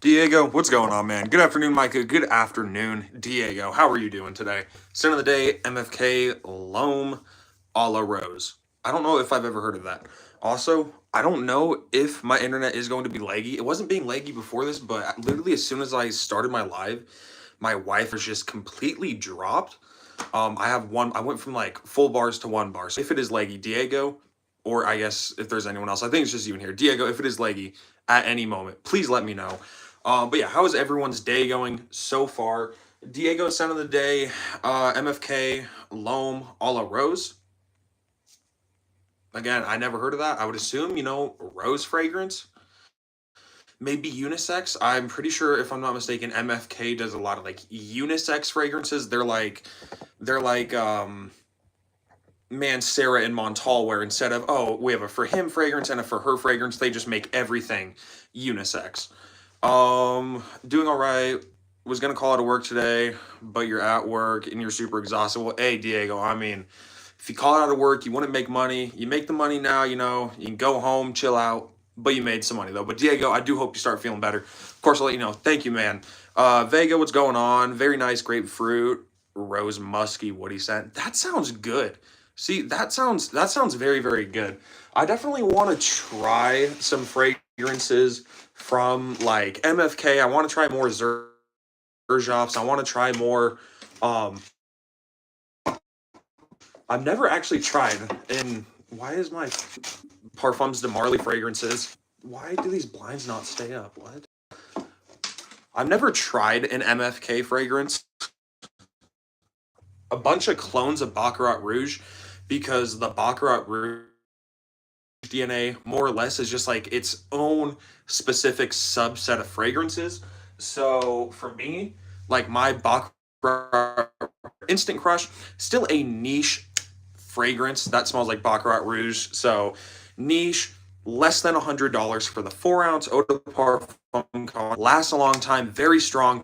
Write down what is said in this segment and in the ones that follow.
Diego, what's going on, man? Good afternoon, Micah. Good afternoon, Diego. How are you doing today? Scent of the day, MFK Loam a la Rose. I don't know if I've ever heard of that. Also, I don't know if my internet is going to be laggy. It wasn't being laggy before this, but literally as soon as I started my live, my Wi-Fi just completely dropped. I have one. I went from like full bars to one bar. So if it is laggy, Diego, or I guess if there's anyone else, I think it's just you in here, Diego. If it is laggy at any moment, please let me know. But yeah, how is everyone's day going so far? Diego, sound of the day, MFK, Loam, a la Rose. Again, I never heard of that. I would assume, rose fragrance, maybe unisex. I'm pretty sure, if I'm not mistaken, MFK does a lot of like unisex fragrances. They're like man, Sarah and Montal, where instead of, oh, we have a for him fragrance and a for her fragrance, they just make everything unisex. Doing all right. Was gonna call out of work today, but you're at work and you're super exhausted. Well, hey, Diego, I mean, if you call out of work, you want to make money. You make the money now, you can go home, chill out, but you made some money though. But Diego, I do hope you start feeling better. Of course, I'll let you know. Thank you, man. Vega, what's going on? Very nice grapefruit, rose musky, woody scent. That sounds good. See, that sounds very, very good. I definitely want to try some fragrances from like MFK. I want to try more Zerjoffs. I want to try more. Um, I've never actually tried. And why is my Parfums de Marly fragrances? Why do these blinds not stay up? What? I've never tried an MFK fragrance. A bunch of clones of Baccarat Rouge because the Baccarat Rouge DNA more or less is just like its own specific subset of fragrances. So for me, like my Baccarat Instant Crush, still a niche fragrance that smells like Baccarat Rouge. So niche, less than $100 for the 4 ounce eau de parfum. Lasts a long time, very strong,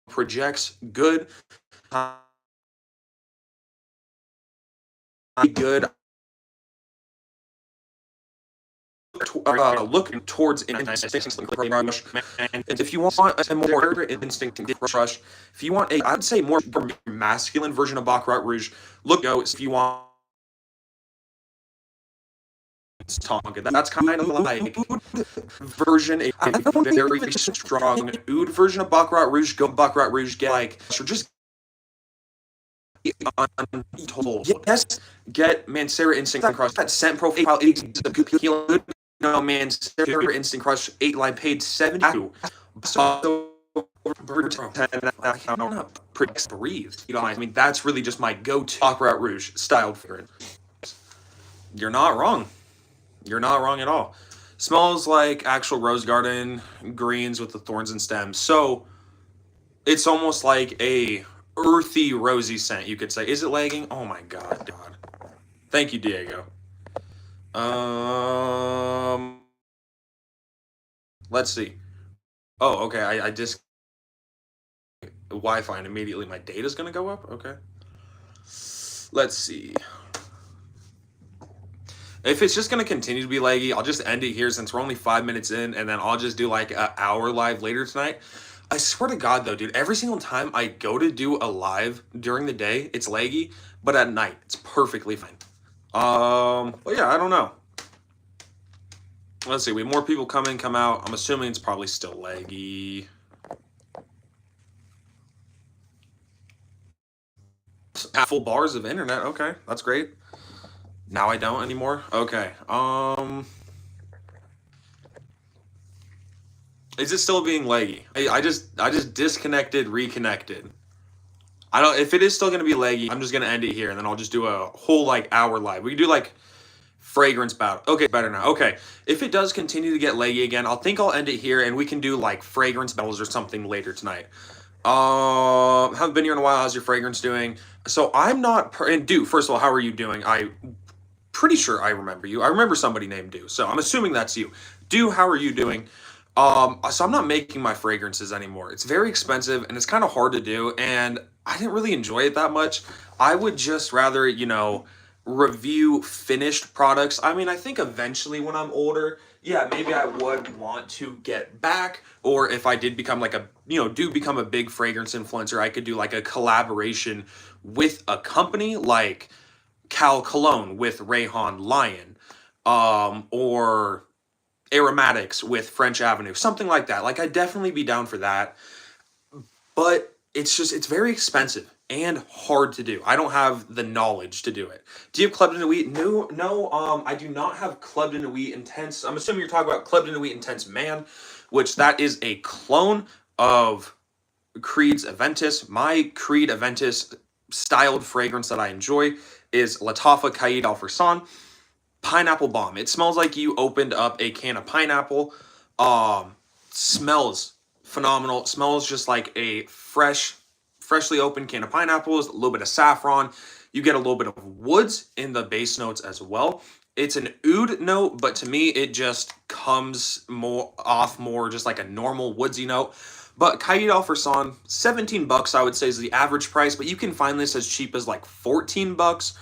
projects good, good. Looking towards instinct rush, and if you want a more instinct rush, if you want a, I'd say more masculine version of Baccarat Rouge, look go. If you want Tonka, that's kind of like version a very strong oud version of Baccarat Rouge. Go Baccarat Rouge, get like or just untold. Yes, get Mancera Instinct Crush. That scent profile is good. No, Mancera Instinct Crush 8 line paid 72. So breathe. I mean, that's really just my go-to Baccarat Rouge styled fragrance. You're not wrong. You're not wrong at all. Smells like actual rose garden greens with the thorns and stems. So it's almost like a earthy, rosy scent, you could say. Is it lagging? Oh my god. Thank you, Diego. Let's see. Oh, okay. I just Wi-Fi and immediately my data's gonna go up. Okay. Let's see. If it's just gonna continue to be laggy, I'll just end it here since we're only 5 minutes in, and then I'll just do like an hour live later tonight. I swear to God, though, dude, every single time I go to do a live during the day, it's laggy, but at night, it's perfectly fine. But yeah, I don't know. Let's see, we have more people come in, come out. I'm assuming it's probably still laggy. Full bars of internet. Okay, that's great. Now I don't anymore. Okay. Is it still being laggy? I just disconnected, reconnected. I don't. If it is still gonna be laggy, I'm just gonna end it here, and then I'll just do a whole like hour live. We can do like fragrance battle. Okay, better now. Okay, if it does continue to get laggy again, I'll end it here, and we can do like fragrance battles or something later tonight. Haven't been here in a while. How's your fragrance doing? So I'm not. And dude, first of all, how are you doing? I pretty sure I remember you. I remember somebody named Do, so I'm assuming that's you. Do, how are you doing? So I'm not making my fragrances anymore. It's very expensive and it's kind of hard to do, and I didn't really enjoy it that much. I would just rather, review finished products. I mean, I think eventually when I'm older, yeah, maybe I would want to get back, or if I did become like a, do become a big fragrance influencer, I could do like a collaboration with a company like Cal Cologne with Rayhan Lion, or Aromatics with French Avenue, something like that. Like, I'd definitely be down for that, but it's very expensive and hard to do. I don't have the knowledge to do it. Do you have Club de Nuit? No, no. I do not have Club de Nuit Intense. I'm assuming you're talking about Club de Nuit Intense Man, which that is a clone of Creed's Aventus. My Creed Aventus styled fragrance that I enjoy is Latafa Caid Al Farsan Pineapple Bomb. It smells like you opened up a can of pineapple. Smells phenomenal. It smells just like a freshly opened can of pineapples, a little bit of saffron. You get a little bit of woods in the base notes as well. It's an oud note, but to me, it just comes more just like a normal woodsy note. But Caid Al Farsan, $17 I would say is the average price, but you can find this as cheap as like $14.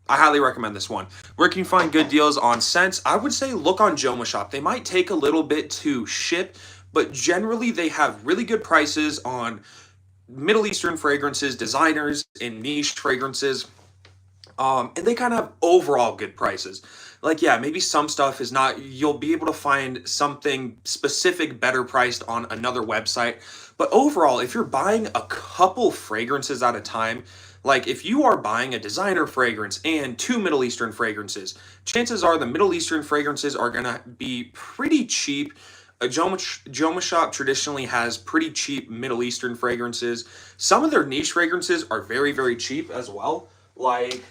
I highly recommend this one. Where can you find good deals on scents? I would say look on Joma Shop. They might take a little bit to ship, but generally they have really good prices on Middle Eastern fragrances, designers, and niche fragrances. And they kind of have overall good prices. Like, yeah, maybe some stuff is not, you'll be able to find something specific better priced on another website. But overall, if you're buying a couple fragrances at a time, like if you are buying a designer fragrance and two Middle Eastern fragrances, chances are the Middle Eastern fragrances are going to be pretty cheap. Joma Shop traditionally has pretty cheap Middle Eastern fragrances. Some of their niche fragrances are very, very cheap as well. Like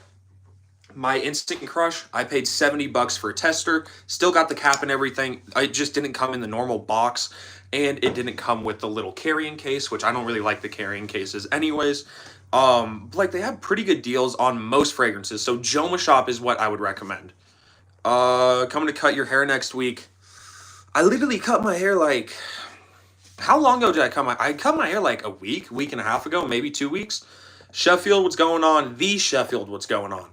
my Instant Crush, I paid $70 for a tester. Still got the cap and everything. It just didn't come in the normal box, and it didn't come with the little carrying case, which I don't really like the carrying cases anyways. Like they have pretty good deals on most fragrances, so Joma Shop is what I would recommend. Coming to cut your hair next week. I literally cut my hair like, how long ago did I cut I cut my hair like a week and a half ago, maybe 2 weeks. Sheffield, what's going on? The Sheffield, what's going on?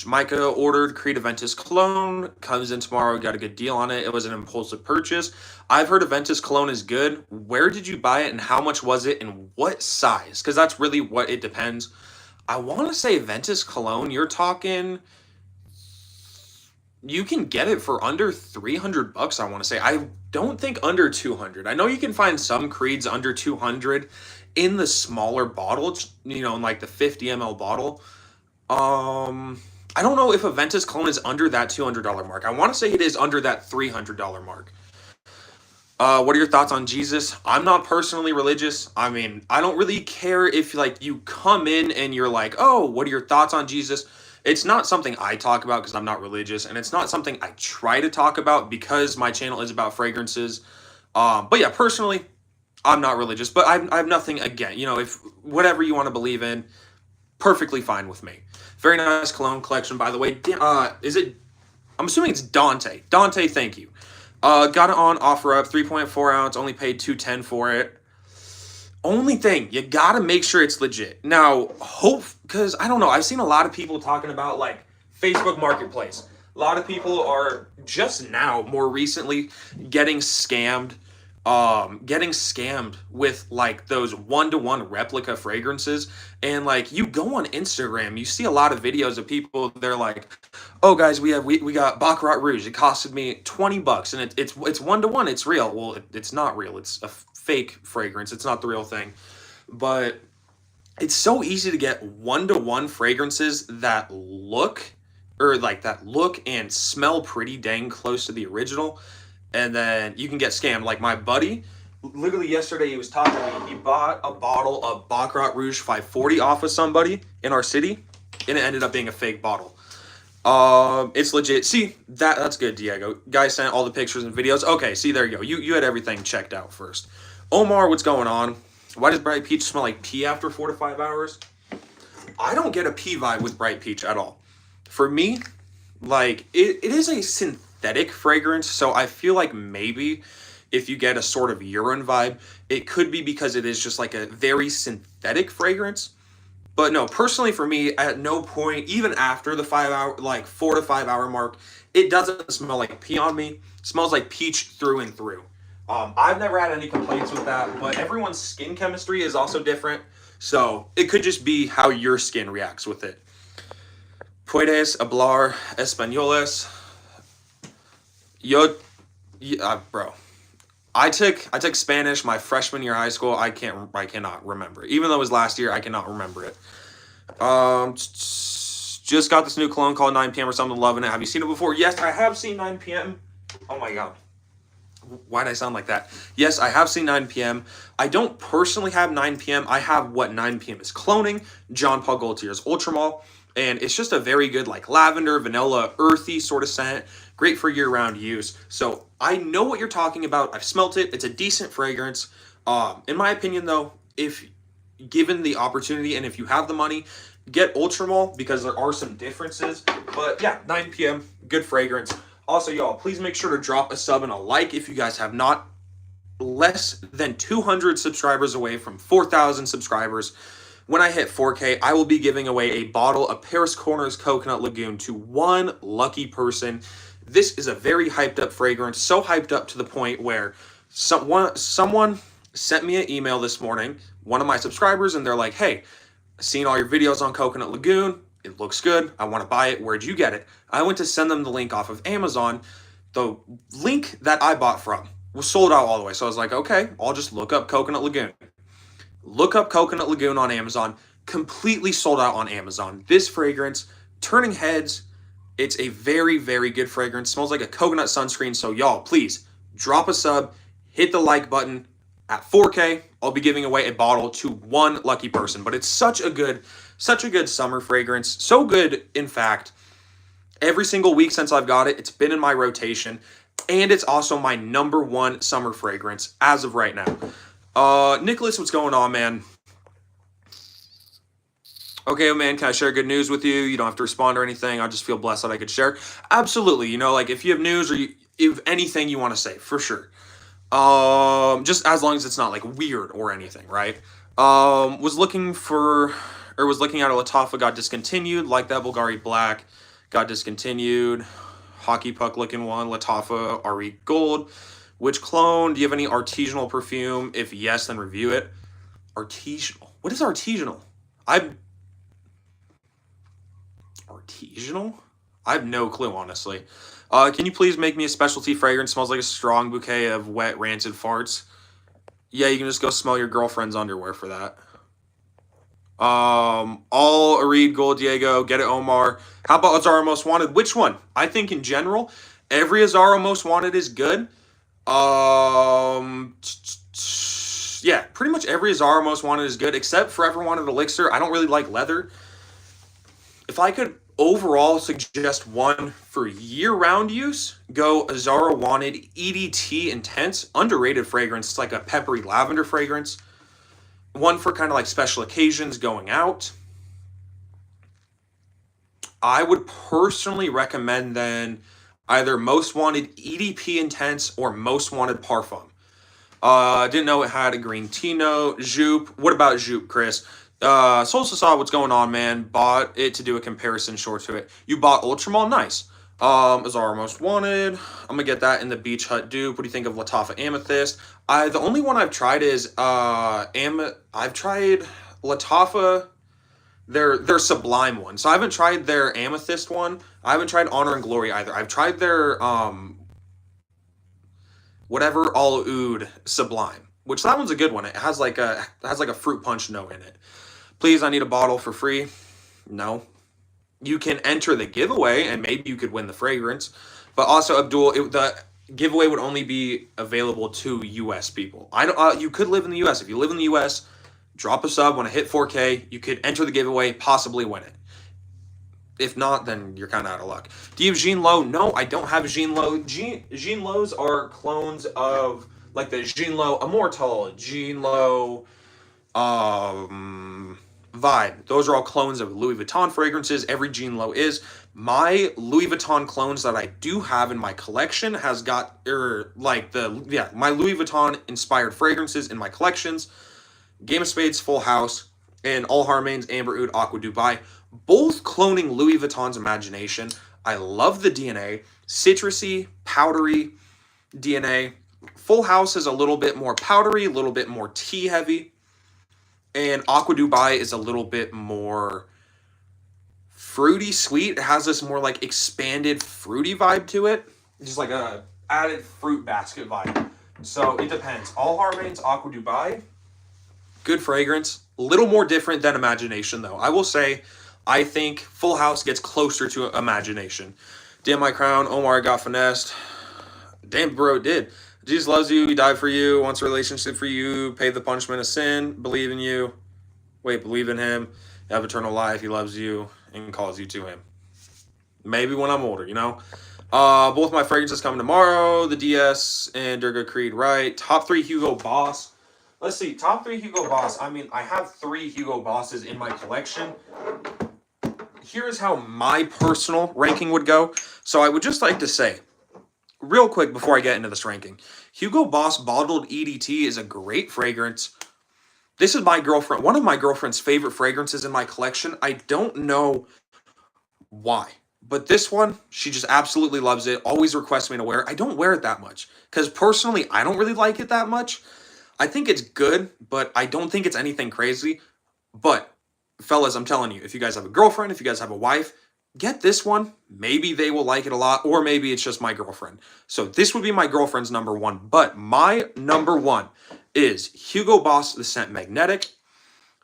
Mykah ordered Creed Aventus cologne, comes in tomorrow, got a good deal on it. It was an impulsive purchase. I've heard Aventus cologne is good. Where did you buy it and how much was it and what size? Because that's really what it depends. I want to say Aventus cologne, you're talking, you can get it for under $300, I want to say. I don't think under 200. I know you can find some Creeds under 200 in the smaller bottle, in like the 50 ml bottle. I don't know if Aventus cologne is under that $200 mark. I want to say it is under that $300 mark. What are your thoughts on Jesus? I'm not personally religious. I mean, I don't really care if like you come in and you're like, oh, what are your thoughts on Jesus? It's not something I talk about because I'm not religious, and it's not something I try to talk about because my channel is about fragrances. But yeah, personally, I'm not religious, but I have nothing again. If whatever you want to believe in, perfectly fine with me. Very nice cologne collection, by the way. Is it? I'm assuming it's Dante. Dante, thank you. Got it on OfferUp, 3.4 ounce. Only paid $210 for it. Only thing, you gotta make sure it's legit. Now, because I don't know, I've seen a lot of people talking about like Facebook Marketplace. A lot of people are just now, more recently, getting scammed with like those one-to-one replica fragrances. And like you go on Instagram, you see a lot of videos of people, they're like, oh guys, we got Baccarat Rouge, it costed me $20 and it's one-to-one, it's real. Well, it's not real, it's a fake fragrance, it's not the real thing. But it's so easy to get one-to-one fragrances that look and smell pretty dang close to the original, and then you can get scammed. Like my buddy, literally yesterday, he was talking to me. He bought a bottle of Baccarat Rouge 540 off of somebody in our city, and it ended up being a fake bottle. It's legit. See, that's good, Diego. Guy sent all the pictures and videos. Okay, see, there you go. You had everything checked out first. Omar, what's going on? Why does Bright Peach smell like pee after 4 to 5 hours? I don't get a pee vibe with Bright Peach at all. For me, like, it is a synthetic fragrance, so I feel like maybe if you get a sort of urine vibe, it could be because it is just like a very synthetic fragrance. But no, personally for me, at no point, even after the 5 hour, like 4 to 5 hour mark, it doesn't smell like pee on me. It smells like peach through and through. I've never had any complaints with that, but everyone's skin chemistry is also different. So it could just be how your skin reacts with it. Puedes hablar españoles. Yo, bro. I took Spanish my freshman year of high school. I cannot remember it. Even though it was last year, I cannot remember it. Just got this new cologne called 9 p.m. or something. Loving it. Have you seen it before? Yes, I have seen 9 p.m. Oh my god. Why did I sound like that? Yes, I have seen 9 p.m. I don't personally have 9 p.m. I have what 9 p.m. is cloning, John Paul Gaultier's Ultramall, and it's just a very good like lavender, vanilla, earthy sort of scent. Great for year-round use. So I know what you're talking about. I've smelt it. It's a decent fragrance. In my opinion, though, if given the opportunity and if you have the money, get Ultramall because there are some differences. But yeah, 9 p.m. good fragrance. Also, y'all, please make sure to drop a sub and a like if you guys have not. Less than 200 subscribers away from 4,000 subscribers. When I hit 4K, I will be giving away a bottle of Paris Corners Coconut Lagoon to one lucky person. This is a very hyped up fragrance, so hyped up to the point where someone sent me an email this morning, one of my subscribers, and they're like, hey, I've seen all your videos on Coconut Lagoon. It looks good. I want to buy it. Where'd you get it? I went to send them the link off of Amazon. The link that I bought from was sold out all the way. So I was like, okay, I'll just look up Coconut Lagoon. Look up Coconut Lagoon on Amazon. Completely sold out on Amazon. This fragrance, turning heads. It's a very, very good fragrance. Smells like a coconut sunscreen. So y'all, please drop a sub, hit the like button. At 4K, I'll be giving away a bottle to one lucky person. But it's such a good summer fragrance. So good, in fact, every single week since I've got it, it's been in my rotation. And it's also my #1 summer fragrance as of right now. Nicholas, what's going on, man? Okay, man, can I share good news with you? You don't have to respond or anything. I just feel blessed that I could share. Absolutely. You know, like if you have news or if anything you want to say, for sure. Just as long as it's not like weird or anything, right? Was looking at a Lattafa, got discontinued, like that Bulgari Black, got discontinued, hockey puck looking one, Lattafa RE Gold. Which clone? Do you have any artisanal perfume? If yes, then review it. Artisanal. What is artisanal? Artisanal? I have no clue, honestly. Can you please make me a specialty fragrance? Smells like a strong bouquet of wet, rancid farts. Yeah, you can just go smell your girlfriend's underwear for that. All Arid Gold Diego, get it Omar. How about Azaro Most Wanted? Which one? I think in general, every Azaro Most Wanted is good. Yeah, pretty much every Azaro Most Wanted is good, except Forever Wanted Elixir. I don't really like leather. If I could overall suggest one for year-round use, go Azaro Wanted EDT Intense. Underrated fragrance. It's like a peppery lavender fragrance. One for kind of like special occasions going out. I would personally recommend then either Most Wanted EDP Intense or Most Wanted Parfum. Didn't know it had a green tea note. Joop. What about Joop, Chris? Solstice saw what's going on, man. Bought it to do a comparison short to it. You bought Ultramall? Nice. Azaro Most Wanted. I'm gonna get that in the Beach Hut dupe. What do you think of Lattafa Amethyst? The only one I've tried is I've tried Lattafa, their Sublime one. So I haven't tried their Amethyst one. I haven't tried Honor and Glory either. I've tried their whatever All Oud Sublime, which that one's a good one. It has like a fruit punch note in it. Please, I need a bottle for free. No. You can enter the giveaway, and maybe you could win the fragrance. But also, Abdul, the giveaway would only be available to U.S. people. You could live in the U.S. If you live in the U.S., drop a sub. When I hit 4K, you could enter the giveaway, possibly win it. If not, then you're kind of out of luck. Do you have Jean Lo? No, I don't have Jean Lo. Jean Lo's are clones of like the Jean Lo Immortal, Jean Lo Vibe. Those are all clones of Louis Vuitton fragrances. Every Jean Lo is. My Louis Vuitton clones that I do have in my collection has got my Louis Vuitton inspired fragrances in my collections. Game of Spades, Full House, and All Harmane's Amber Oud Aqua Dubai, both cloning Louis Vuitton's Imagination. I love the DNA, citrusy, powdery DNA. Full House is a little bit more powdery, a little bit more tea heavy, and Aqua Dubai is a little bit more fruity sweet. It has this more like expanded fruity vibe to it, just like a added fruit basket vibe. So it depends. All Harmane's Aqua Dubai, good fragrance, a little more different than Imagination though. I will say, I think Full House gets closer to Imagination. Damn my crown, Omar got finessed. Damn, bro, it did. Jesus loves you. He died for you. Wants a relationship for you. Paid the punishment of sin. Believe in you. Wait, believe in him. You have eternal life. He loves you and calls you to him. Maybe when I'm older, you know. Both my fragrances coming tomorrow. The DS and Durga Creed, right? Top 3 Hugo Boss. Let's see. Top 3 Hugo Boss. I mean, I have 3 Hugo Bosses in my collection. Here's how my personal ranking would go. So I would just like to say, real quick before I get into this ranking, Hugo Boss Bottled EDT is a great fragrance. This is my girlfriend, one of my girlfriend's favorite fragrances in my collection. I don't know why, but this one, she just absolutely loves it. Always requests me to wear it. I don't wear it that much because personally, I don't really like it that much. I think it's good, but I don't think it's anything crazy. But fellas, I'm telling you, if you guys have a girlfriend, if you guys have a wife, get this one. Maybe they will like it a lot, or maybe it's just my girlfriend. So this would be my girlfriend's number 1. But my number 1 is Hugo Boss The Scent Magnetic.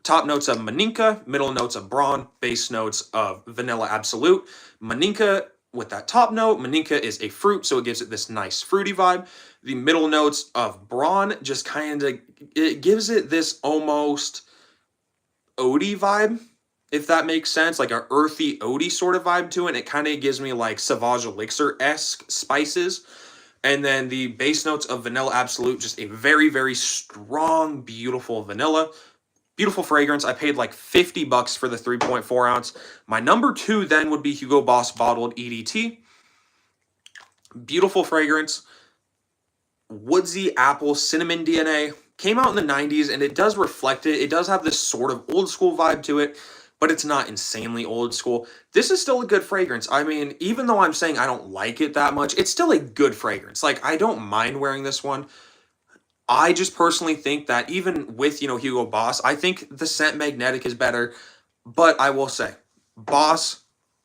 Top notes of Maninka, middle notes of Braun, base notes of Vanilla Absolute. Maninka with that top note, Maninka is a fruit, so it gives it this nice fruity vibe. The middle notes of Braun just kind of, it gives it this almost oudie vibe, if that makes sense, like a earthy oudie sort of vibe to it. It kind of gives me like Sauvage Elixir-esque spices. And then the base notes of Vanilla Absolute, just a very, very strong, beautiful vanilla. Beautiful fragrance. I paid like $50 for the 3.4 ounce. My number 2 then would be Hugo Boss Bottled EDT. Beautiful fragrance. Woodsy apple cinnamon DNA. Came out in the 90s and it does reflect it. It does have this sort of old school vibe to it, but it's not insanely old school. This is still a good fragrance. I mean, even though I'm saying I don't like it that much, it's still a good fragrance. Like, I don't mind wearing this one. I just personally think that even with, you know, Hugo Boss, I think the Scent Magnetic is better. But I will say, Boss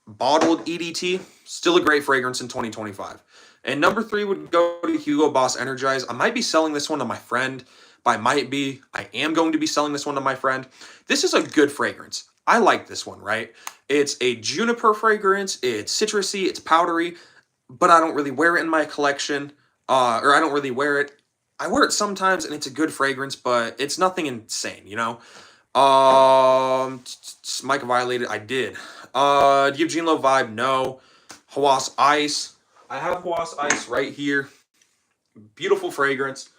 Bottled EDT, still a great fragrance in 2025. And number 3 would go to Hugo Boss Energize. I might be selling this one to my friend. By might be, I am going to be selling this one to my friend. This is a good fragrance. I like this one, right? It's a juniper fragrance. It's citrusy. It's powdery. But I don't really wear it in my collection. Or I don't really wear it. I wear it sometimes, and it's a good fragrance, but it's nothing insane, you know? Mykah Violated, I did. Do you have Jean Low Vibe? No. Hawas Ice. I have Hawas Ice right here. Beautiful fragrance.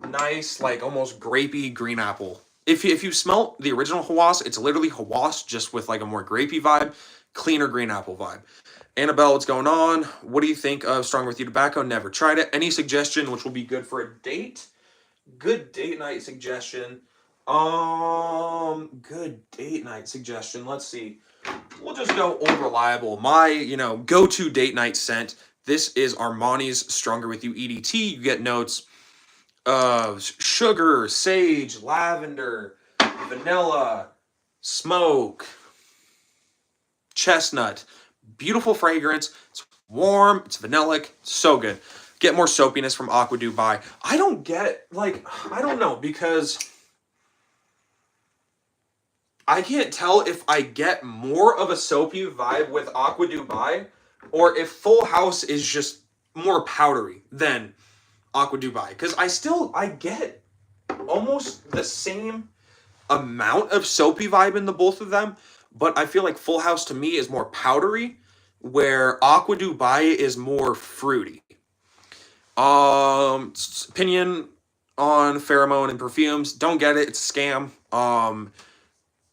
Nice, like almost grapey green apple. If you smell the original Hawas, it's literally Hawas just with like a more grapey vibe, cleaner green apple vibe. Annabelle, what's going on? What do you think of Strong With You Tobacco? Never tried it. Any suggestion which will be good for a date? Good date night suggestion. Good date night suggestion. Let's see. We'll just go old reliable. My, you know, go-to date night scent. This is Armani's Stronger With You EDT. You get notes of sugar, sage, lavender, vanilla, smoke, chestnut. Beautiful fragrance. It's warm. It's vanillic. So good. Get more soapiness from Aqua Dubai. I don't get, like, I don't know, because I can't tell if I get more of a soapy vibe with Aqua Dubai or if Full House is just more powdery than Aqua Dubai. Because I get almost the same amount of soapy vibe in the both of them, but I feel like Full House to me is more powdery, where Aqua Dubai is more fruity. Opinion on pheromone and perfumes. Don't get it. It's a scam.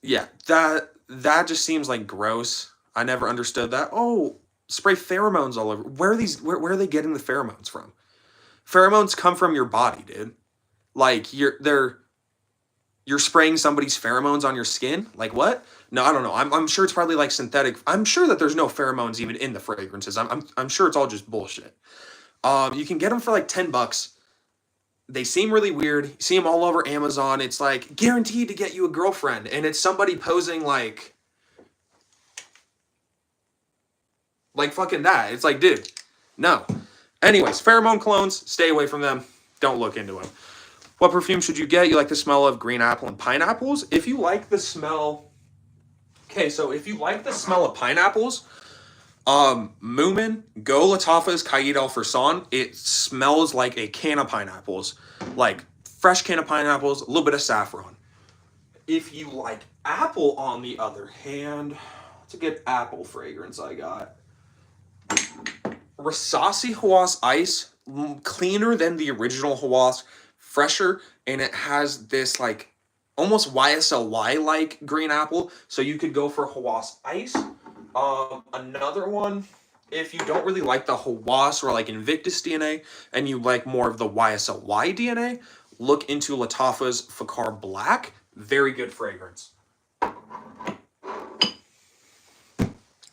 Yeah, that just seems like gross. I never understood that. Oh, spray pheromones all over. Where are they getting the pheromones from? Pheromones come from your body, dude. Like, they're you're spraying somebody's pheromones on your skin? Like what? No, I don't know. I'm sure it's probably like synthetic. I'm sure that there's no pheromones even in the fragrances. I'm sure it's all just bullshit. You can get them for like $10. They seem really weird. You see them all over Amazon. It's like guaranteed to get you a girlfriend, and it's somebody posing like fucking that. It's like, dude, no. Anyways, pheromone clones, stay away from them. Don't look into them. What perfume should you get? You like the smell of green apple and pineapples? If you like the smell... Okay, so if you like the smell of pineapples, Moomin, go Lattafa's Caid El Farsan. It smells like a can of pineapples. Like fresh can of pineapples, a little bit of saffron. If you like apple, on the other hand, it's a good apple fragrance I got. Rasasi Hawas Ice, cleaner than the original Hawas, fresher, and it has this like almost YSLY like green apple. So you could go for Hawas Ice. Another one, if you don't really like the Hawas or like Invictus DNA and you like more of the YSLY DNA, look into Lattafa's Fakar Black. Very good fragrance.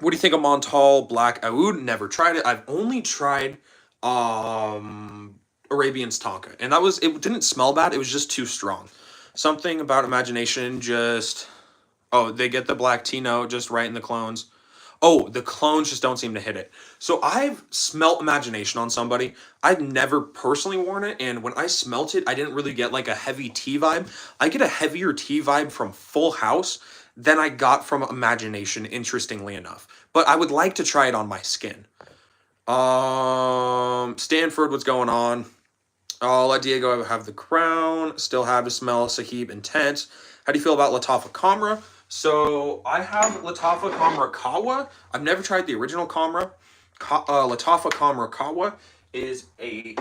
What do you think of Montal Black Oud? Never tried it. I've only tried Arabian's Tonka, and it didn't smell bad. It was just too strong. Something about Imagination just... Oh, they get the black tea note just right in the clones. Oh, the clones just don't seem to hit it. So I've smelt Imagination on somebody. I've never personally worn it, and when I smelt it, I didn't really get like a heavy tea vibe. I get a heavier tea vibe from Full House than I got from Imagination, interestingly enough. But I would like to try it on my skin. Stanford, what's going on? I'll let Diego have the crown. Still have to smell Sahib Intense. How do you feel about Lattafa Kamra? So I have Lattafa Kamra Kawa. I've never tried the original Kamra. Lattafa Kamra Kawa is a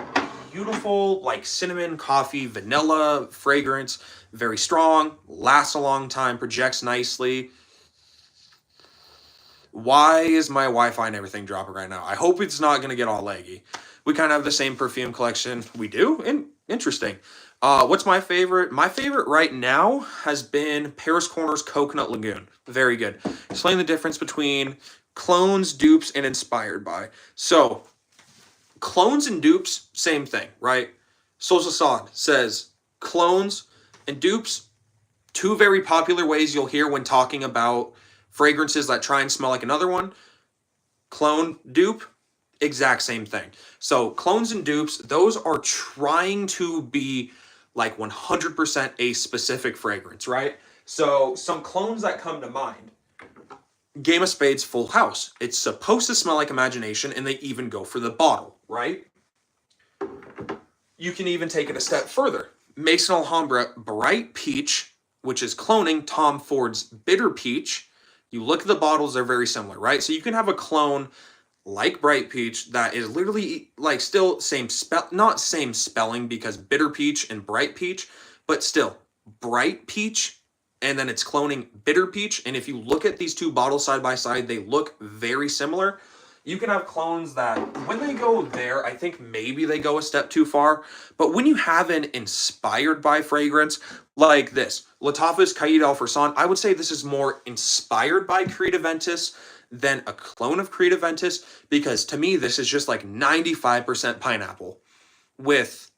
beautiful like cinnamon, coffee, vanilla fragrance. Very strong, lasts a long time, projects nicely. Why is my Wi-Fi and everything dropping right now? I hope it's not going to get all laggy. We kind of have the same perfume collection. We do? Interesting. What's my favorite? My favorite right now has been Paris Corner's Coconut Lagoon. Very good. Explain the difference between clones, dupes, and inspired by. So, clones and dupes, same thing, right? Sosa Saad says clones and dupes, two very popular ways you'll hear when talking about fragrances that try and smell like another one. Clone, dupe, exact same thing. So clones and dupes, those are trying to be like 100% a specific fragrance, right? So some clones that come to mind. Game of Spades Full House. It's supposed to smell like Imagination, and they even go for the bottle, right? You can even take it a step further. Maison Alhambra Bright Peach, which is cloning Tom Ford's Bitter Peach. You look at the bottles, they're very similar, right? So you can have a clone like Bright Peach that is literally like still not same spelling because Bitter Peach and Bright Peach, but still Bright Peach, and then it's cloning Bitter Peach. And if you look at these two bottles side by side, they look very similar. You can have clones that when they go there, I think maybe they go a step too far. But when you have an inspired by fragrance like this, Lattafa's Caid El Farsan, I would say this is more inspired by Creed Aventus than a clone of Creed Aventus, because to me, this is just like 95% pineapple with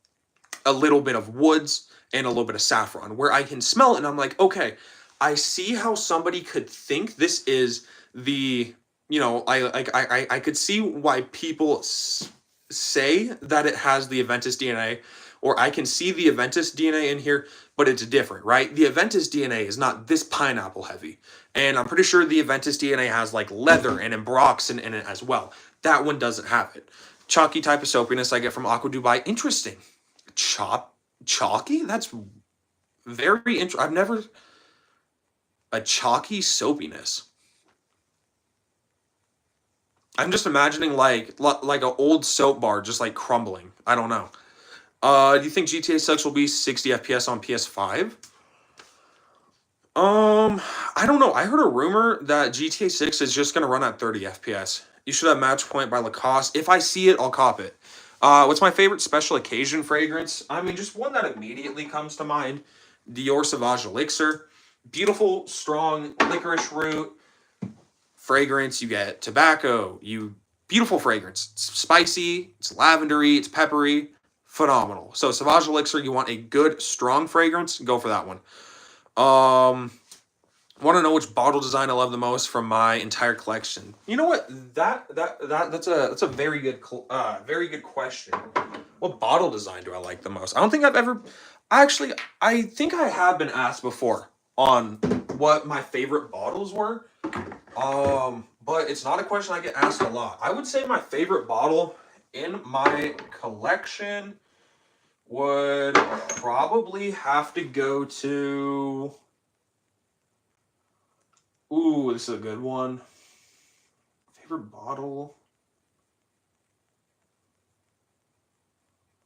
a little bit of woods and a little bit of saffron, where I can smell it and I'm like, okay, I see how somebody could think this is the... You know, I could see why people say that it has the Aventus DNA, or I can see the Aventus DNA in here, but it's different, right? The Aventus DNA is not this pineapple heavy. And I'm pretty sure the Aventus DNA has like leather and ambroxan in it as well. That one doesn't have it. Chalky type of soapiness I get from Aqua Dubai. Interesting. Chalky? That's very interesting. I've never... A chalky soapiness. I'm just imagining like an old soap bar just like crumbling. I don't know. Do you think GTA 6 will be 60 FPS on PS5? I don't know. I heard a rumor that GTA 6 is just going to run at 30 FPS. You should have Match Point by Lacoste. If I see it, I'll cop it. What's my favorite special occasion fragrance? I mean, just one that immediately comes to mind. Dior Sauvage Elixir. Beautiful, strong licorice root fragrance. You get tobacco. Beautiful fragrance. It's spicy. It's lavendery. It's peppery. Phenomenal. So Sauvage Elixir, you want a good, strong fragrance, go for that one. Want to know which bottle design I love the most from my entire collection? You know what? That's a very good question. What bottle design do I like the most? I don't think I've ever. Actually, I think I have been asked before on what my favorite bottles were. But it's not a question I get asked a lot. I would say my favorite bottle in my collection would probably have to go to. Ooh, this is a good one. Favorite bottle?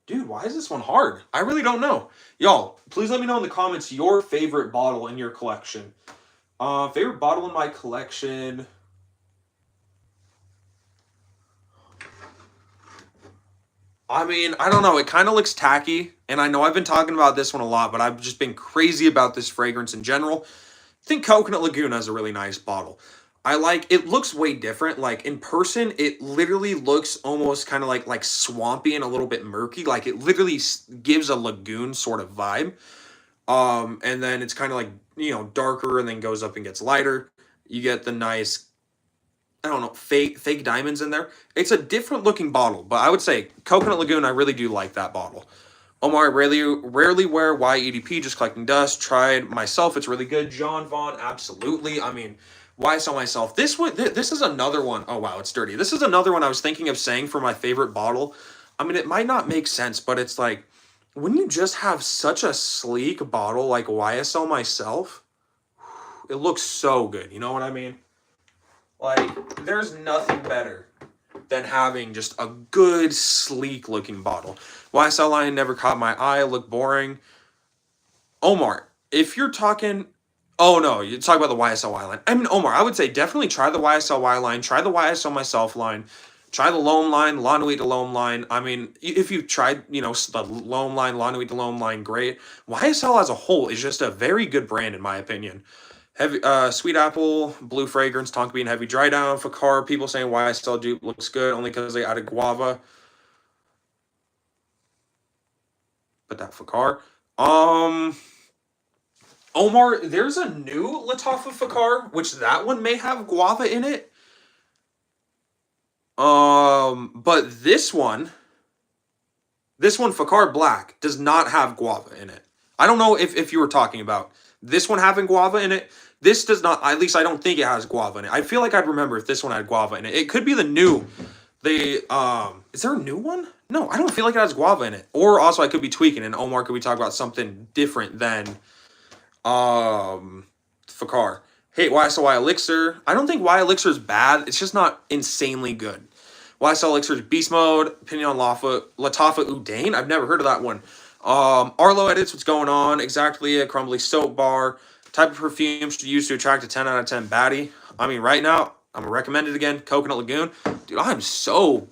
Dude, why is this one hard? I really don't know. Y'all, please let me know in the comments your favorite bottle in your collection. Favorite bottle in my collection. I mean, I don't know. It kind of looks tacky. And I know I've been talking about this one a lot, but I've just been crazy about this fragrance in general. I think Coconut Laguna is a really nice bottle. It looks way different. Like in person, it literally looks almost kind of like swampy and a little bit murky. Like it literally gives a lagoon sort of vibe. And then it's kind of like, darker and then goes up and gets lighter. You get the nice, I don't know, fake diamonds in there. It's a different looking bottle, but I would say Coconut Lagoon, I really do like that bottle. Omar, rarely wear YEDP, just collecting dust. Tried myself, it's really good. John Vaughn, absolutely. I mean, YSL myself. This is another one. Oh wow, it's dirty. This is another one I was thinking of saying for my favorite bottle. I mean, it might not make sense, but it's like when you just have such a sleek bottle like YSL myself, it looks so good. You know what I mean? Like, there's nothing better than having just a good, sleek looking bottle. YSL line never caught my eye, looked boring. Omar, if you're talking, oh no, you're talking about the YSL Y line. I mean, Omar, I would say definitely try the YSL Y line, try the YSL myself line, try the L'Homme line, La Nuit de L'Homme line. I mean, if you've tried, the L'Homme line, La Nuit de L'Homme line, great. YSL as a whole is just a very good brand in my opinion. Heavy, sweet apple, blue fragrance, tonka bean, heavy dry down, Fakar. People saying YSL dupe looks good only because they added guava. But that Fakar. Omar, there's a new Lattafa Fakar, which that one may have guava in it. But this one Fakar Black does not have guava in it. I don't know if you were talking about this one having guava in it. This does not, at least I don't think it has guava in it. I feel like I'd remember if this one had guava in it. It could be the new, is there a new one? No, I don't feel like it has guava in it. Or also I could be tweaking and Omar could be talking about something different than, Fakar. Hey, YSL Elixir. I don't think Y Elixir is bad. It's just not insanely good. YSL Elixir's Beast Mode, Pignon Lattafa Udain. I've never heard of that one. Arlo Edits, what's going on? Exactly, a crumbly soap bar. Type of perfume should use to attract a 10 out of 10 baddie. I mean, right now, I'm going to recommend it again. Coconut Lagoon. Dude, I'm so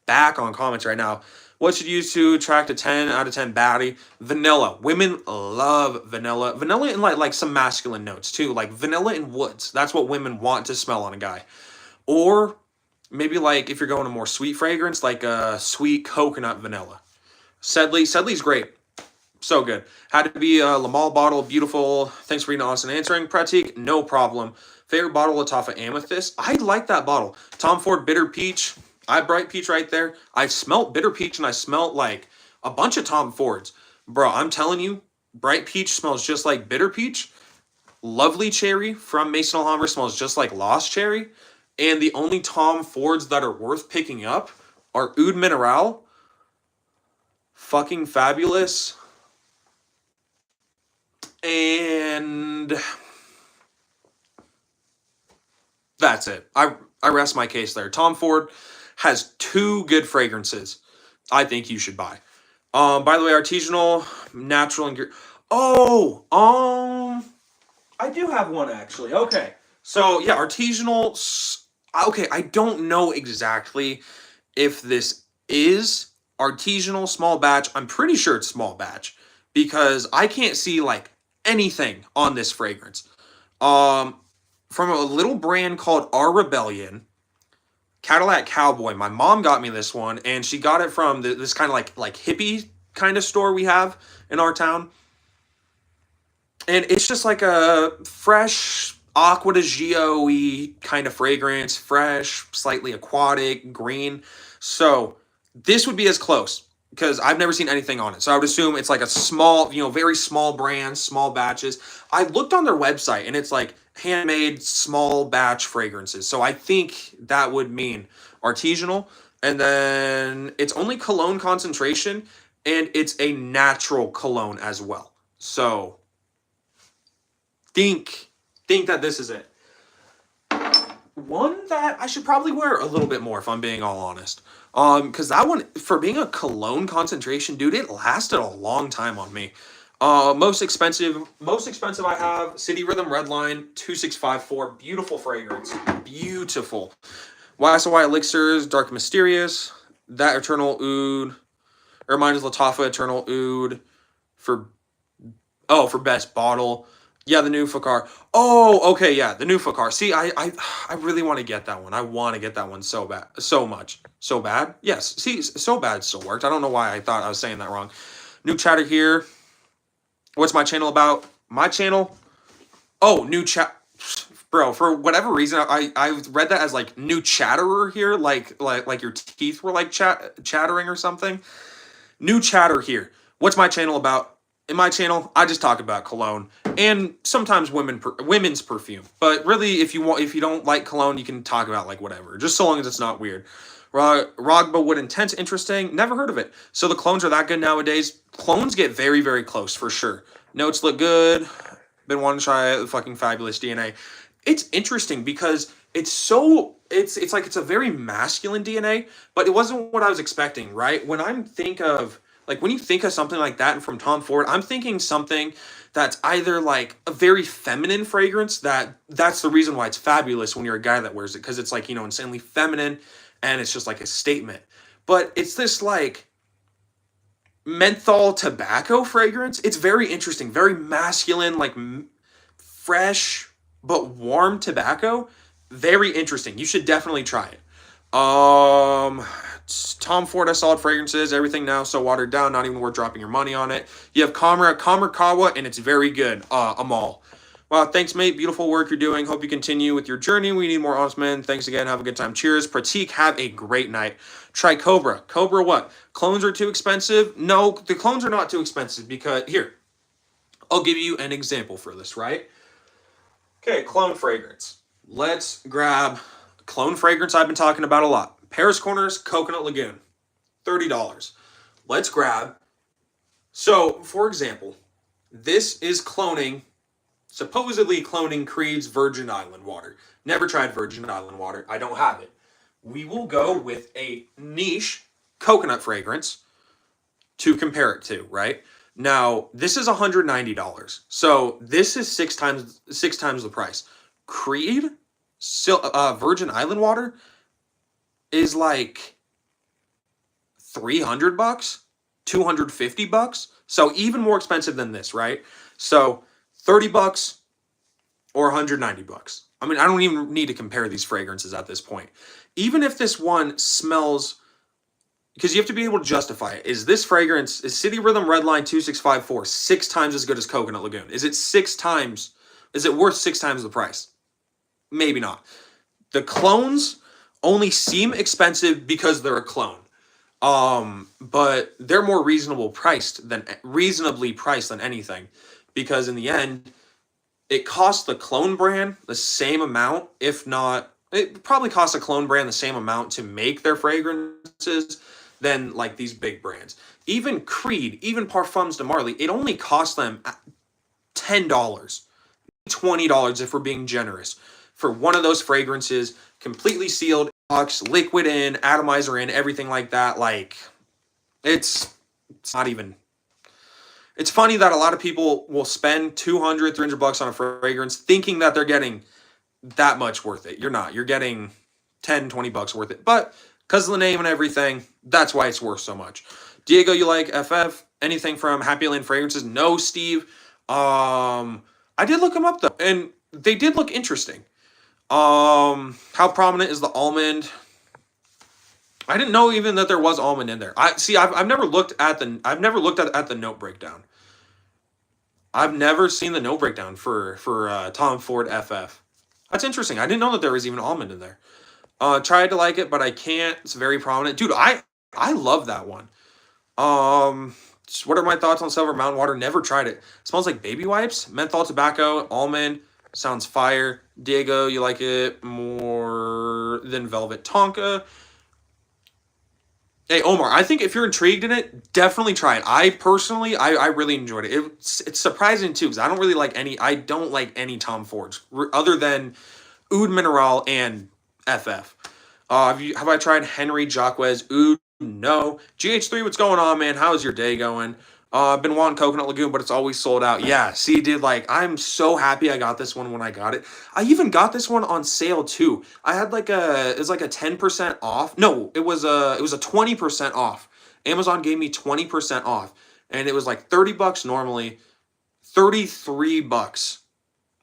back on comments right now. What should use to attract a 10 out of 10 baddie? Vanilla. Women love vanilla. Vanilla in like some masculine notes too. Like vanilla and woods. That's what women want to smell on a guy. Or maybe like if you're going a more sweet fragrance, like a sweet coconut vanilla. Sedley's great. So good. Had to be a Lamal bottle. Beautiful. Thanks for reading, Austin, answering. Pratik, no problem. Favorite bottle, Lattafa Amethyst. I like that bottle. Tom Ford Bitter Peach. I bright peach right there. I smelt bitter peach and I smelt like a bunch of Tom Fords. Bro, I'm telling you, bright peach smells just like bitter peach. Lovely cherry from Maison Alhambra smells just like Lost Cherry. And the only Tom Fords that are worth picking up are Oud Mineral, Fucking Fabulous, and that's it. I rest my case there. Tom Ford has 2 good fragrances I think you should buy. By the way, Artisanal, natural ingredient. Oh, I do have one actually. Okay. So yeah, Artisanal. Okay, I don't know exactly if this is Artisanal small batch. I'm pretty sure it's small batch because I can't see like anything on this fragrance. From a little brand called Our Rebellion, Cadillac Cowboy. My mom got me this one, and she got it from this kind of like hippie kind of store we have in our town. And it's just like a fresh aqua de Gio-y kind of fragrance, fresh, slightly aquatic, green. So this would be as close because I've never seen anything on it. So I would assume it's like a small, very small brand, small batches. I looked on their website and it's like handmade small batch fragrances. So I think that would mean artisanal. And then it's only cologne concentration and it's a natural cologne as well. So think that this is it. One that I should probably wear a little bit more if I'm being all honest. Because that one, for being a cologne concentration, dude, it lasted a long time on me. Most expensive I have City Rhythm Redline 2654. Beautiful fragrance. Beautiful. YSOY Elixirs, Dark Mysterious. That Eternal Oud. Reminds Latafa Eternal Oud for best bottle. Yeah, the new Fakar. Oh, okay, yeah, the new Fakar. See, I really want to get that one. I want to get that one so bad. So much. So bad? Yes. See, so bad still worked. I don't know why I thought I was saying that wrong. New chatter here. What's my channel about? My channel? Oh, new chat. Bro, for whatever reason, I read that as like new chatterer here, like your teeth were like chattering or something. New chatter here. What's my channel about? In my channel, I just talk about cologne and sometimes women's perfume. But really, if you don't like cologne, you can talk about like whatever, just so long as it's not weird. Rogba Wood Intense, interesting. Never heard of it. So the clones are that good nowadays. Clones get very, very close for sure. Notes look good. Been wanting to try the fucking Fabulous DNA. It's interesting because it's like it's a very masculine DNA, but it wasn't what I was expecting, right? When you think of something like that and from Tom Ford, I'm thinking something that's either like a very feminine fragrance that's the reason why it's fabulous when you're a guy that wears it, because it's like, insanely feminine and it's just like a statement. But it's this like menthol tobacco fragrance. It's very interesting, very masculine, like fresh but warm tobacco. Very interesting. You should definitely try it. Tom Ford has solid fragrances. Everything now so watered down, not even worth dropping your money on it. You have Kamerakawa, and it's very good. Amal. Wow, thanks, mate. Beautiful work you're doing. Hope you continue with your journey. We need more honest men. Thanks again. Have a good time. Cheers. Pratik, have a great night. Try Cobra. Cobra what? Clones are too expensive? No, the clones are not too expensive because, here, I'll give you an example for this, right? Okay, clone fragrance. Let's grab clone fragrance I've been talking about a lot. Paris Corners Coconut Lagoon, $30. Let's grab. So, for example, this is supposedly cloning Creed's Virgin Island water. Never tried Virgin Island water. I don't have it. We will go with a niche coconut fragrance to compare it to, right? Now, this is $190. So, this is six times the price. Creed Virgin Island water is like $300, $250. So even more expensive than this, right? So $30 or $190. I mean, I don't even need to compare these fragrances at this point. Even if this one smells, because you have to be able to justify it. Is City Rhythm Redline 2654 6 times as good as Coconut Lagoon? Is it worth 6 times the price? Maybe not. The clones only seem expensive because they're a clone. But they're more reasonably priced than anything. Because in the end, it costs the clone brand the same amount, if not, it probably costs a clone brand the same amount to make their fragrances than like these big brands. Even Creed, even Parfums de Marly, it only costs them $10, $20 if we're being generous, for one of those fragrances, completely sealed, box, liquid in, atomizer in, everything like that. Like, it's not even. It's funny that a lot of people will spend $200, $300 on a fragrance thinking that they're getting that much worth it. You're not. You're getting $10, $20 worth it. But because of the name and everything, that's why it's worth so much. Diego, you like FF? Anything from Happy Land Fragrances? No, Steve. I did look them up though, and they did look interesting. How prominent is the almond? I didn't know even that there was almond in there. I've never looked at the note breakdown. I've never seen the note breakdown for Tom Ford FF. That's interesting. I didn't know that there was even almond in there. Tried to like it, but I can't. It's very prominent, dude. I love that one. What are my thoughts on Silver Mountain Water? Never tried it. Smells like baby wipes. Menthol, tobacco, almond. Sounds fire. Diego, you like it more than Velvet Tonka. Hey, Omar, I think if you're intrigued in it, definitely try it. I personally, I really enjoyed it. It's surprising too, because I don't like any Tom Fords, other than Oud Mineral and FF. Have I tried Henry Jacques Oud? No. GH3, what's going on, man? How's your day going? I've been wanting Coconut Lagoon, but it's always sold out. Yeah, see, dude, I'm so happy I got this one when I got it. I even got this one on sale too. I had it was like a 10% off. No, it was a 20% off. Amazon gave me 20% off, and it was like $30 normally, $33,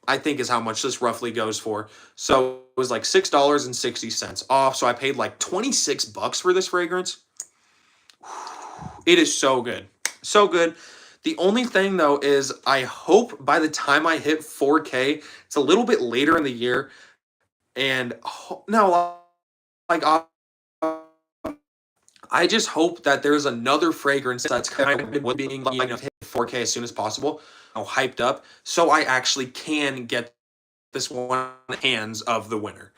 I think, is how much this roughly goes for. So it was like $6.60 off. So I paid like $26 for this fragrance. It is so good. So good. The only thing though is I hope by the time I hit 4K, it's a little bit later in the year. And no, like I just hope that there's another fragrance that's kind of being hit 4K as soon as possible. Hyped up, so I actually can get this one hands of the winner.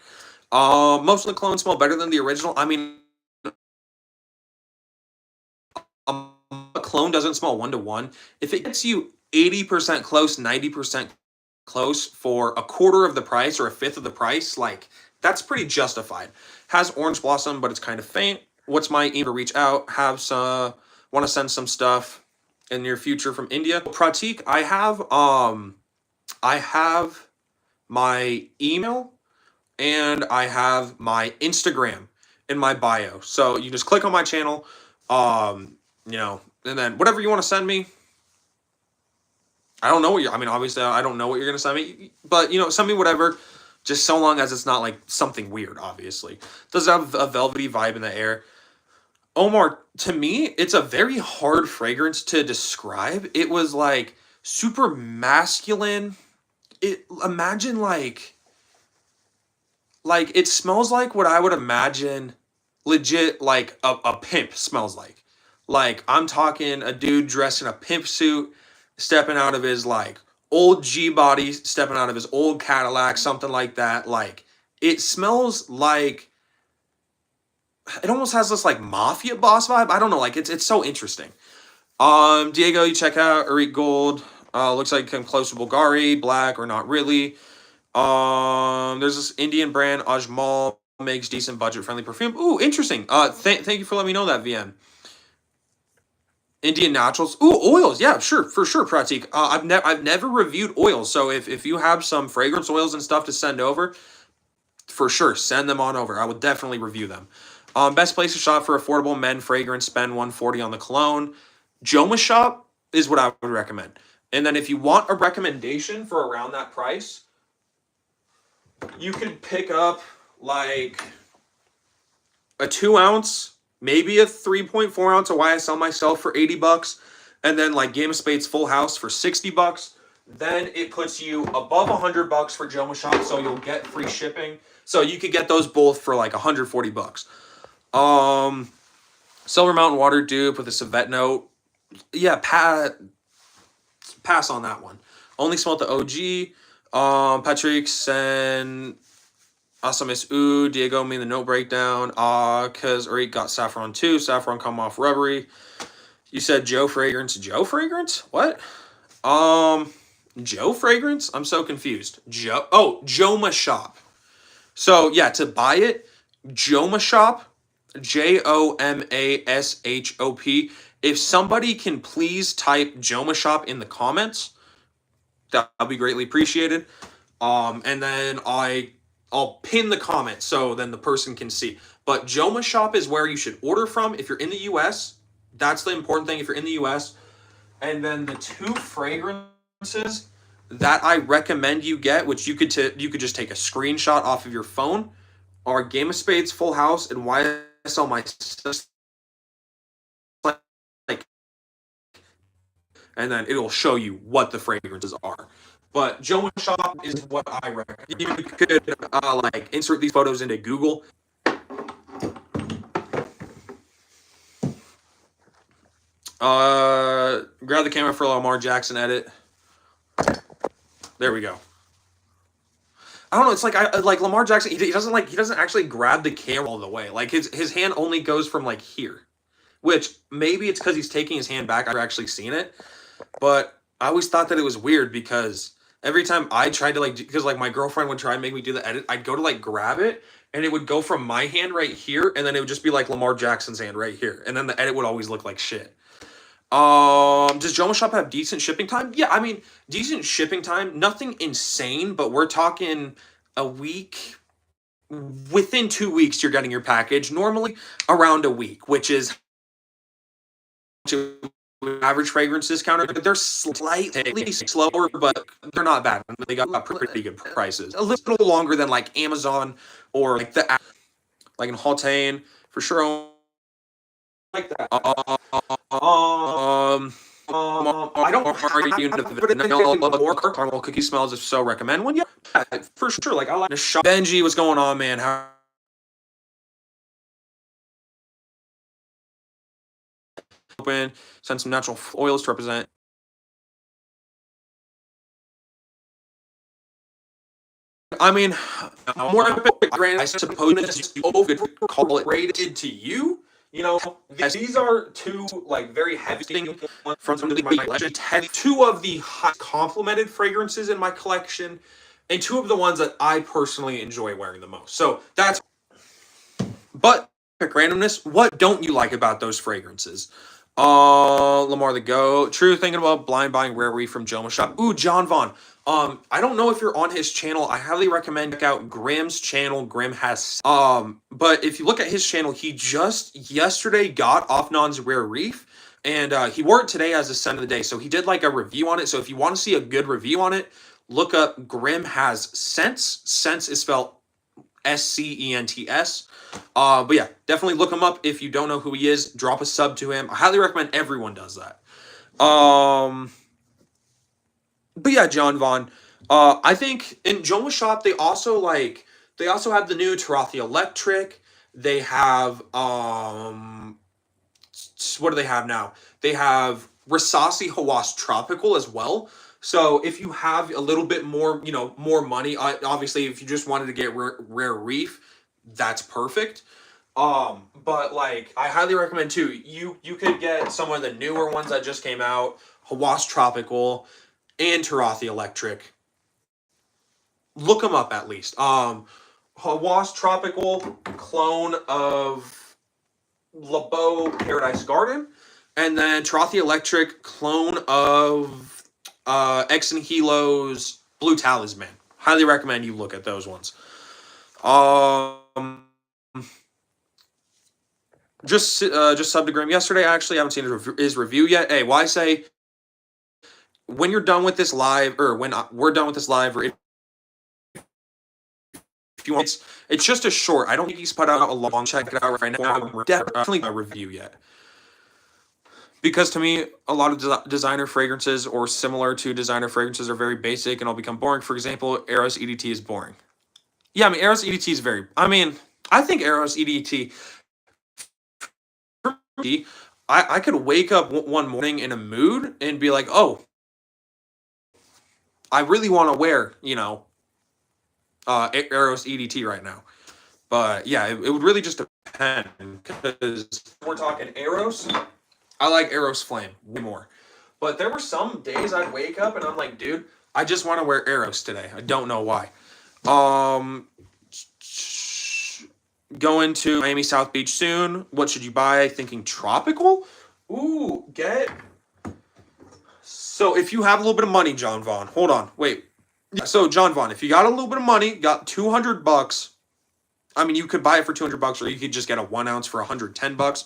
Most of the clones smell better than the original. I mean, a clone doesn't smell 1-to-1. If it gets you 80% close, 90% close for a quarter of the price or a fifth of the price, that's pretty justified. Has orange blossom, but it's kind of faint. What's my email to reach out? Want to send some stuff in near future from India. Pratik, I have my email and I have my Instagram in my bio. So you just click on my channel, and then whatever you want to send me. I don't know obviously I don't know what you're going to send me, but send me whatever, just so long as it's not like something weird, obviously. Does it have a velvety vibe in the air? Omar, to me, it's a very hard fragrance to describe. It was like super masculine. Imagine like it smells like what I would imagine legit like a pimp smells like. Like I'm talking a dude dressed in a pimp suit, stepping out of his old G body, stepping out of his old Cadillac, something like that. Like it smells like it almost has this mafia boss vibe. I don't know, it's so interesting. Diego, you check out Arik Gold. Looks like come close to Bulgari, black or not really. There's this Indian brand, Ajmal, makes decent budget friendly perfume. Ooh, interesting. Thank you for letting me know that, VM. Indian naturals. Ooh, oils. Yeah, sure, for sure, Pratik. I've never reviewed oils, so if you have some fragrance oils and stuff to send over, for sure, send them on over. I would definitely review them. Best place to shop for affordable men fragrance. Spend $140 on the cologne. Joma Shop is what I would recommend. And then if you want a recommendation for around that price, you could pick up like a 2-ounce, maybe a 3.4 ounce of YSL myself for $80, and then Game of Spades Full House for $60. Then it puts you above $100 for Joma Shop, so you'll get free shipping. So you could get those both for $140. Silver Mountain Water dupe with a civet note. Yeah, pass on that one. Only smelled the OG. Patrick and Asamis Oud. Diego made the note breakdown. Because Arik got saffron too. Saffron come off rubbery. You said Joe Fragrance. Joe Fragrance? What? Joe Fragrance? I'm so confused. Joma Shop. So yeah, to buy it, Joma Shop, JOMASHOP. If somebody can please type Joma Shop in the comments, that'll be greatly appreciated. And then I'll pin the comment so then the person can see. But Joma Shop is where you should order from if you're in the US. That's the important thing if you're in the US. And then the two fragrances that I recommend you get, which you could just take a screenshot off of your phone, are Game of Spades Full House and YSL My like, and then it'll show you what the fragrances are. But Joe and Shop is what I recommend. You could like insert these photos into Google. Grab the camera for a Lamar Jackson edit. There we go. I don't know. It's like like Lamar Jackson. He doesn't actually grab the camera all the way. Like his hand only goes from like here, which maybe it's because he's taking his hand back. I've actually seen it, but I always thought that it was weird because every time I tried to because like my girlfriend would try and make me do the edit, I'd go to like grab it and it would go from my hand right here, and then it would just be like Lamar Jackson's hand right here, and then the edit would always look like shit. Does Joma Shop have decent shipping time? Yeah, I mean, decent shipping time, nothing insane, but we're talking a week. Within 2 weeks, you're getting your package. Normally, around a week, which is average fragrance discounter. They're slightly slower, but they're not bad. They got pretty good prices. A little longer than like Amazon or like like in Haultain for sure. Like that. I don't argue into vanilla or caramel cookie smells. If so, recommend one. Yeah, for sure. Like I like to shop. Benji, what's going on, man? How open? Send some natural oils to represent. I mean, more I suppose it's call it rated to you. You know, these are two like very heavy from some of my collection. Two of the highest complimented fragrances in my collection, and two of the ones that I personally enjoy wearing the most. So that's. But randomness. What don't you like about those fragrances? Lamar the Go. True, thinking about blind buying Rare Reef from Joma Shop. Ooh, John Vaughn. I don't know if you're on his channel. I highly recommend check out Grimm's channel. Grimm has but if you look at his channel, he just yesterday got Offnon's Rare Reef, and he wore it today as the scent of the day. So he did like a review on it. So if you want to see a good review on it, look up Grimm Has Scents. Scents is spelled SCENTS. But yeah, definitely look him up. If you don't know who he is, drop a sub to him. I highly recommend everyone does that. But yeah, John Vaughn. I think in Joma Shop they also have the new Tarathi Electric. They have what do they have now? They have Rasasi Hawass Tropical as well. So if you have a little bit more, more money, obviously if you just wanted to get Rare Reef, that's perfect. But like I highly recommend too. You could get some of the newer ones that just came out, Hawass Tropical and Tarathi Electric. Look them up at least. Hawass Tropical, clone of LeBeau Paradise Garden, and then Tarathi Electric, clone of X and Hilo's Blue Talisman. Highly recommend you look at those ones. Just subbed to Grimm yesterday. Actually, I haven't seen his review yet. Hey, why say when you're done with this live, or when we're done with this live, or if you want, it's just a short. I don't think he's put out a long. Check it out right now. Definitely a review yet. Because to me, a lot of designer fragrances or similar to designer fragrances are very basic and all become boring. For example, Eros EDT is boring. Yeah, I mean, Eros EDT is very. I mean, I think Eros EDT. I could wake up one morning in a mood and be like, oh, I really want to wear, Eros EDT right now. But yeah, it would really just depend, because we're talking Eros. I like Eros Flame way more. But there were some days I'd wake up and I'm like, dude, I just want to wear Eros today. I don't know why. Going to Miami South Beach soon. What should you buy? Thinking tropical? Ooh, So if you have a little bit of money, John Vaughn, hold on, wait. So John Vaughn, if you got a little bit of money, got $200, I mean, you could buy it for $200, or you could just get a 1 ounce for $110.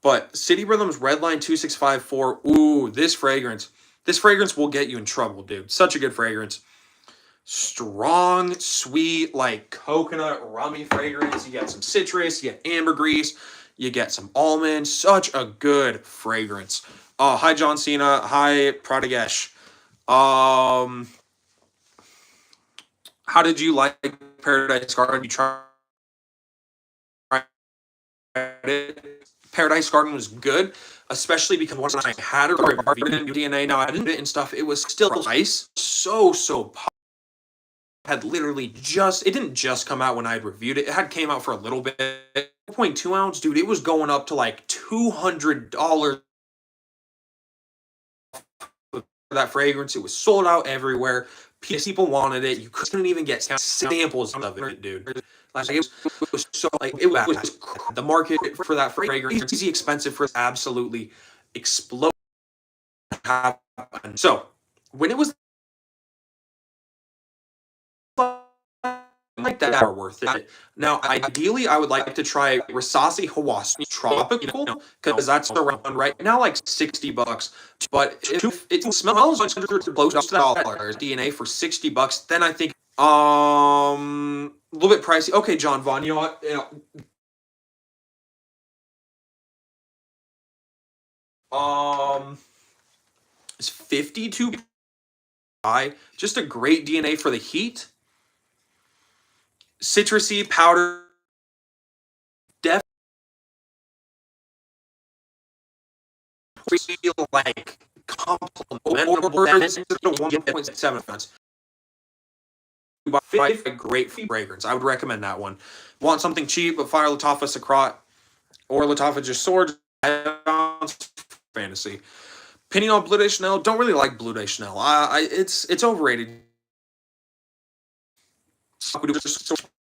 But City Rhythm's Redline 2654, ooh, this fragrance. This fragrance will get you in trouble, dude. Such a good fragrance. Strong, sweet, like coconut, rummy fragrance. You get some citrus, you get ambergris, you get some almond. Such a good fragrance. Hi, John Cena. Hi, Pradagesh. How did you like Paradise Garden? You tried it? Paradise Garden was good, especially because once I had it reviewed in DNA, now I didn't it and stuff, it was still nice. So had literally just, it didn't just come out when I had reviewed it. It had came out for a little bit. 0.2 ounce, dude, it was going up to like $200 for that fragrance. It was sold out everywhere. People wanted it. You couldn't even get samples of it, dude. Like it was so like it was the market for that fragrance. It's easy, expensive for absolutely explode. So when it was like that are worth it. Now, ideally, I would like to try Rasasi Hawasni Tropical because that's around right now like $60. But if it smells close to $100 DNA for $60, then I think a little bit pricey. Okay, John Vaughn, you know what? It's 52 high. Just a great DNA for the heat. Citrusy powder. Feel like compliment 1.7 ounce. A great fragrance. I would recommend that one. Want something cheap but fire Lattafa Sacrat or Lattafa just Swords? Fantasy. Opinion on Bleu de Chanel? Don't really like Bleu de Chanel. It's overrated.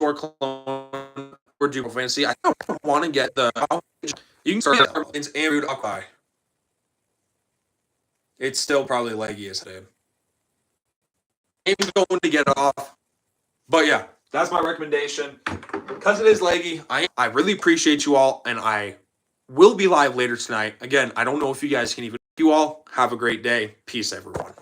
Store clone or do fancy. I don't want to get the. You can start and root up. It's still probably leggy as dude. I'm going to get it off. But yeah, that's my recommendation. Because it is leggy, I really appreciate you all, and I will be live later tonight. Again, I don't know if you guys can even. You all have a great day. Peace, everyone.